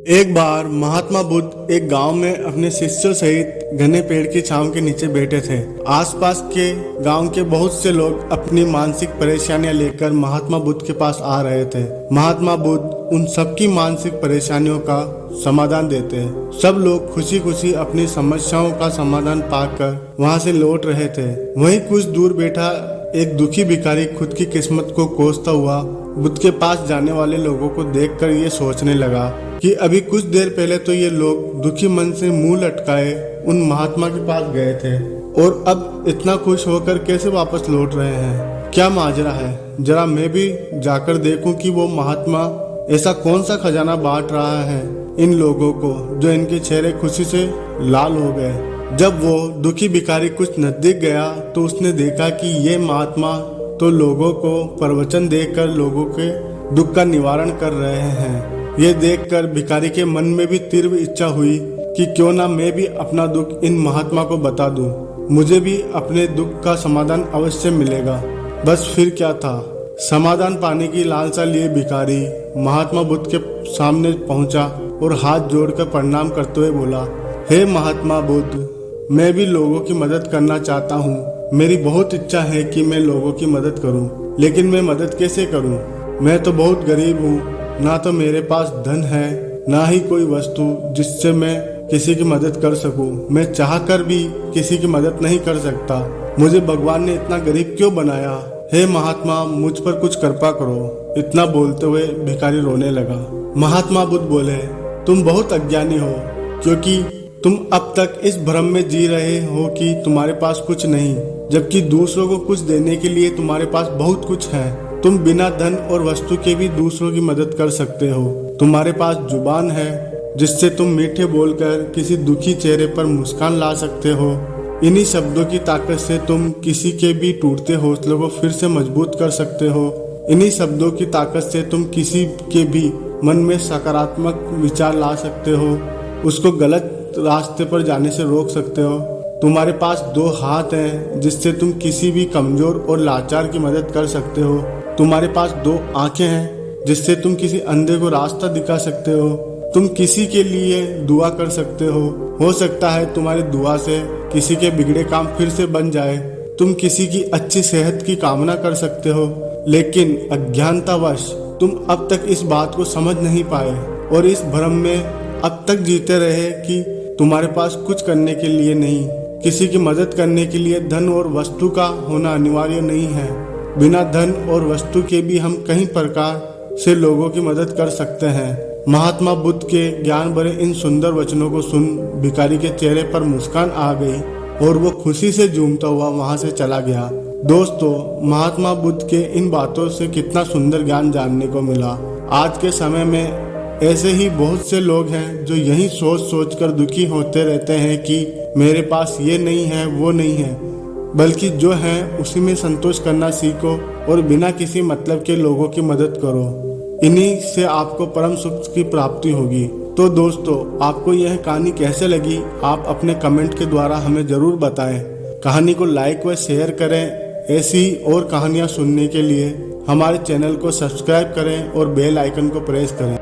एक बार महात्मा बुद्ध एक गांव में अपने शिष्यों सहित घने पेड़ की छांव के नीचे बैठे थे। आसपास के गांव के बहुत से लोग अपनी मानसिक परेशानियां लेकर महात्मा बुद्ध के पास आ रहे थे। महात्मा बुद्ध उन सबकी मानसिक परेशानियों का समाधान देते हैं। सब लोग खुशी खुशी अपनी समस्याओं का समाधान पाकर वहां से लौट रहे थे। वहीं कुछ दूर बैठा एक दुखी भिखारी खुद की किस्मत को कोसता हुआ बुद्ध के पास जाने वाले लोगों को देखकर ये सोचने लगा कि अभी कुछ देर पहले तो ये लोग दुखी मन से मुंह लटकाए उन महात्मा के पास गए थे और अब इतना खुश होकर कैसे वापस लौट रहे हैं। क्या माजरा है, जरा मैं भी जाकर देखूं कि वो महात्मा ऐसा कौन सा खजाना बांट रहा है इन लोगों को जो इनके चेहरे खुशी से लाल हो गए। जब वो दुखी भिखारी कुछ नजदीक गया तो उसने देखा कि ये महात्मा तो लोगों को प्रवचन देकर लोगों के दुख का निवारण कर रहे हैं। ये देखकर भिखारी के मन में भी तीव्र इच्छा हुई कि क्यों ना मैं भी अपना दुख इन महात्मा को बता दूं, मुझे भी अपने दुख का समाधान अवश्य मिलेगा। बस फिर क्या था, समाधान पाने की लालसा लिए भिखारी महात्मा बुद्ध के सामने पहुंचा और हाथ जोड़कर प्रणाम करते हुए बोला, हे महात्मा बुद्ध, मैं भी लोगों की मदद करना चाहता हूँ। मेरी बहुत इच्छा है कि मैं लोगों की मदद करूं, लेकिन मैं मदद कैसे करूं? मैं तो बहुत गरीब हूं, ना तो मेरे पास धन है, ना ही कोई वस्तु जिससे मैं किसी की मदद कर सकूं। मैं चाहकर भी किसी की मदद नहीं कर सकता। मुझे भगवान ने इतना गरीब क्यों बनाया? हे महात्मा, मुझ पर कुछ कृपा करो। इतना बोलते हुए भिखारी रोने लगा। महात्मा बुद्ध बोले, तुम बहुत अज्ञानी हो, क्योंकि तुम अब तक इस भ्रम में जी रहे हो कि तुम्हारे पास कुछ नहीं, जबकि दूसरों को कुछ देने के लिए तुम्हारे पास बहुत कुछ है। तुम बिना धन और वस्तु के भी दूसरों की मदद कर सकते हो। तुम्हारे पास जुबान है जिससे तुम मीठे बोलकर किसी दुखी चेहरे पर मुस्कान ला सकते हो। इन्हीं शब्दों की ताकत से तुम किसी के भी टूटते हौसलों को फिर से मजबूत कर सकते हो। इन्हीं शब्दों की ताकत से तुम किसी के भी मन में सकारात्मक विचार ला सकते हो, उसको गलत रास्ते पर जाने से रोक सकते हो। तुम्हारे पास दो हाथ हैं जिससे तुम किसी भी कमजोर और लाचार की मदद कर सकते हो। तुम्हारे पास दो आंखें हैं जिससे तुम किसी अंधे को रास्ता दिखा सकते हो। तुम किसी के लिए दुआ कर सकते हो सकता है तुम्हारी दुआ से किसी के बिगड़े काम फिर से बन जाए। तुम किसी की अच्छी सेहत की कामना कर सकते हो, लेकिन अज्ञानतावश तुम अब तक इस बात को समझ नहीं पाए और इस भ्रम में अब तक जीते रहे कि तुम्हारे पास कुछ करने के लिए नहीं, किसी की मदद करने के लिए धन और वस्तु का होना अनिवार्य नहीं है। बिना धन और वस्तु के भी हम कई प्रकार से लोगों की मदद कर सकते हैं। महात्मा बुद्ध के ज्ञान भरे इन सुंदर वचनों को सुन भिखारी के चेहरे पर मुस्कान आ गई और वो खुशी से झूमता हुआ वहां से चला गया। दोस्तों, महात्मा बुद्ध के इन बातों से कितना सुंदर ज्ञान जानने को मिला। आज के समय में ऐसे ही बहुत से लोग हैं जो यही सोच सोच कर दुखी होते रहते हैं कि मेरे पास ये नहीं है, वो नहीं है, बल्कि जो है उसी में संतोष करना सीखो और बिना किसी मतलब के लोगों की मदद करो। इन्हीं से आपको परम सुख की प्राप्ति होगी। तो दोस्तों, आपको यह कहानी कैसे लगी, आप अपने कमेंट के द्वारा हमें जरूर बताएं। कहानी को लाइक व शेयर करें। ऐसी और कहानियाँ सुनने के लिए हमारे चैनल को सब्सक्राइब करें और बेल आइकन को प्रेस करें।